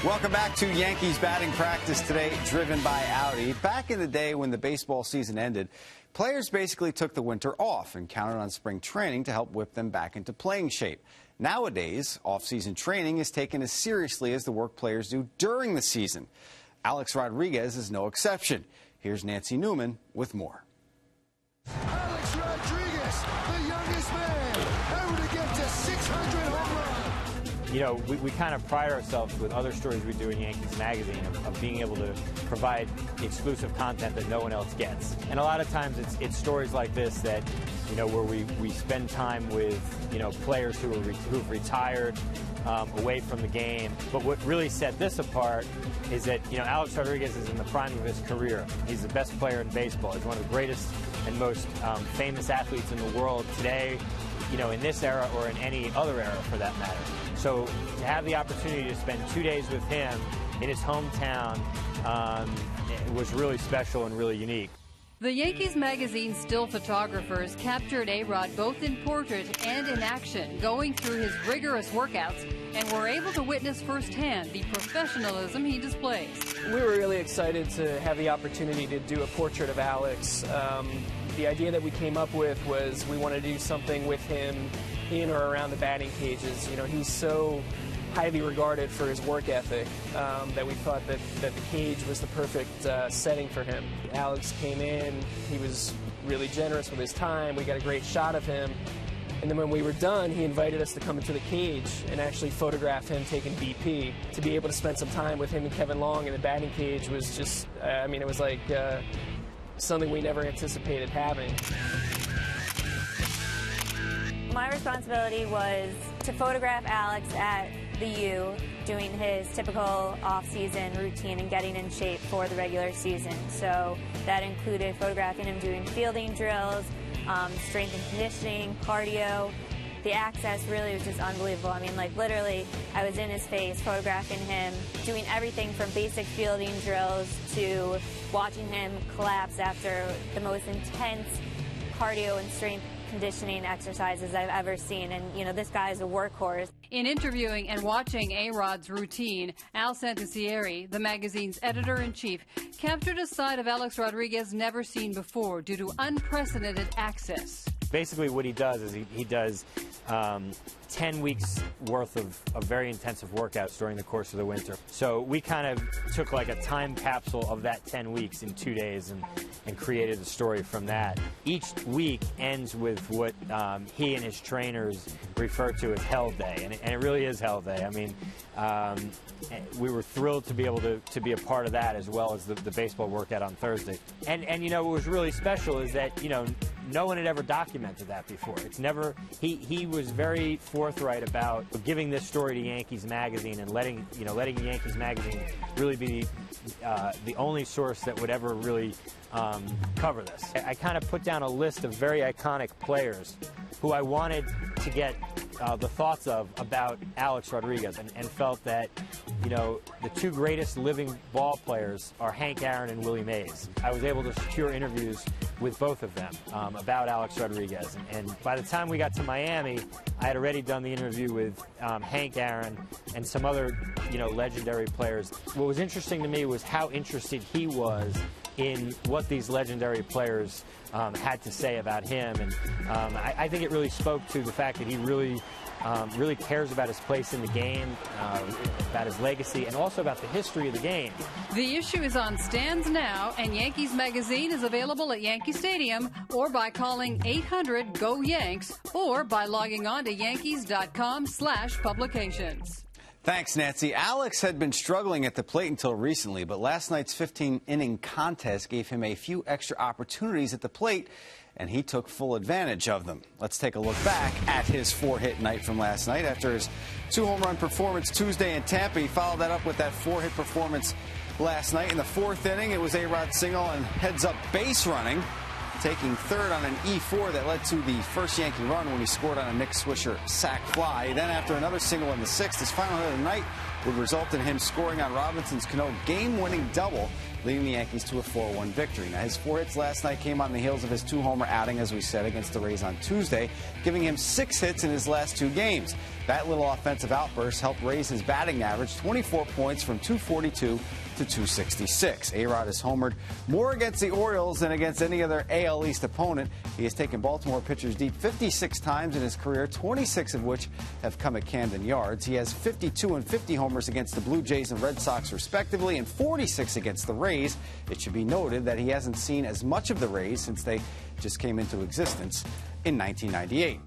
Welcome back to Yankees batting practice today, driven by Audi. Back in the day when the baseball season ended, players basically took the winter off and counted on spring training to help whip them back into playing shape. Nowadays, off-season training is taken as seriously as the work players do during the season. Alex Rodriguez is no exception. Here's Nancy Newman with more. Alex Rodriguez, the youngest man ever to get to 600 home runs. You know, we kind of pride ourselves with other stories we do in Yankees Magazine of being able to provide exclusive content that no one else gets. And a lot of times it's stories like this that, you know, where we spend time with, you know, players who've retired away from the game. But what really set this apart is that, you know, Alex Rodriguez is in the prime of his career. He's the best player in baseball. He's one of the greatest and most famous athletes in the world today, you know, in this era or in any other era for that matter. So to have the opportunity to spend 2 days with him in his hometown it was really special and really unique. The Yankees Magazine still photographers captured A-Rod both in portrait and in action, going through his rigorous workouts, and were able to witness firsthand the professionalism he displays. We were really excited to have the opportunity to do a portrait of Alex. The idea that we came up with was we wanted to do something with him in or around the batting cages. You know, he's so highly regarded for his work ethic that we thought that the cage was the perfect setting for him. Alex came in, he was really generous with his time, we got a great shot of him, and then when we were done, he invited us to come into the cage and actually photograph him taking BP. To be able to spend some time with him and Kevin Long in the batting cage was just, I mean, it was like something we never anticipated having. My responsibility was to photograph Alex at the U, doing his typical off-season routine and getting in shape for the regular season. So that included photographing him doing fielding drills, strength and conditioning, cardio. The access really was just unbelievable. I mean, like literally, I was in his face photographing him, doing everything from basic fielding drills to watching him collapse after the most intense cardio and strength conditioning exercises I've ever seen. And, you know, this guy's a workhorse. In interviewing and watching A-Rod's routine, Al Santacieri, the magazine's editor-in-chief, captured a side of Alex Rodriguez never seen before due to unprecedented access. Basically what he does is he does 10 weeks worth of very intensive workouts during the course of the winter. So we kind of took like a time capsule of that 10 weeks in 2 days and created a story from that. Each week ends with what he and his trainers refer to as Hell Day, and it really is Hell Day. I mean, we were thrilled to be able to be a part of that as well as the baseball workout on Thursday. And you know, what was really special is that, you know, no one had ever documented that before. It's never, he was very forthright about giving this story to Yankees Magazine and letting Yankees Magazine really be the only source that would ever really cover this. I kind of put down a list of very iconic players who I wanted to get the thoughts of about Alex Rodriguez, and felt that, you know, the two greatest living ball players are Hank Aaron and Willie Mays. I was able to secure interviews with both of them about Alex Rodriguez, and by the time we got to Miami, I had already done the interview with Hank Aaron and some other, you know, legendary players. What was interesting to me was how interested he was in what these legendary players had to say about him, and I think it really spoke to the fact that he really cares about his place in the game, about his legacy, and also about the history of the game. The issue is on stands now, and Yankees Magazine is available at Yankee Stadium, or by calling 800-GO-YANKS, or by logging on to yankees.com/publications. Thanks, Nancy. Alex had been struggling at the plate until recently, but last night's 15-inning contest gave him a few extra opportunities at the plate, and he took full advantage of them. Let's take a look back at his 4-hit night from last night. After his 2-home-run performance Tuesday in Tampa, he followed that up with that 4-hit performance last night. In the 4th inning, it was A-Rod's single and heads-up base running, taking third on an E4 that led to the first Yankee run when he scored on a Nick Swisher sac fly. Then after another single in the 6th, his final hit of the night would result in him scoring on Robinson's Cano game-winning double leading the Yankees to a 4-1 victory. Now, his 4 hits last night came on the heels of his 2-homer outing, as we said, against the Rays on Tuesday, giving him 6 hits in his last 2 games. That little offensive outburst helped raise his batting average 24 points from 242 to 266. A-Rod has homered more against the Orioles than against any other AL East opponent. He has taken Baltimore pitchers deep 56 times in his career, 26 of which have come at Camden Yards. He has 52 and 50 homers against the Blue Jays and Red Sox, respectively, and 46 against the Rays. It should be noted that he hasn't seen as much of the Rays since they just came into existence in 1998.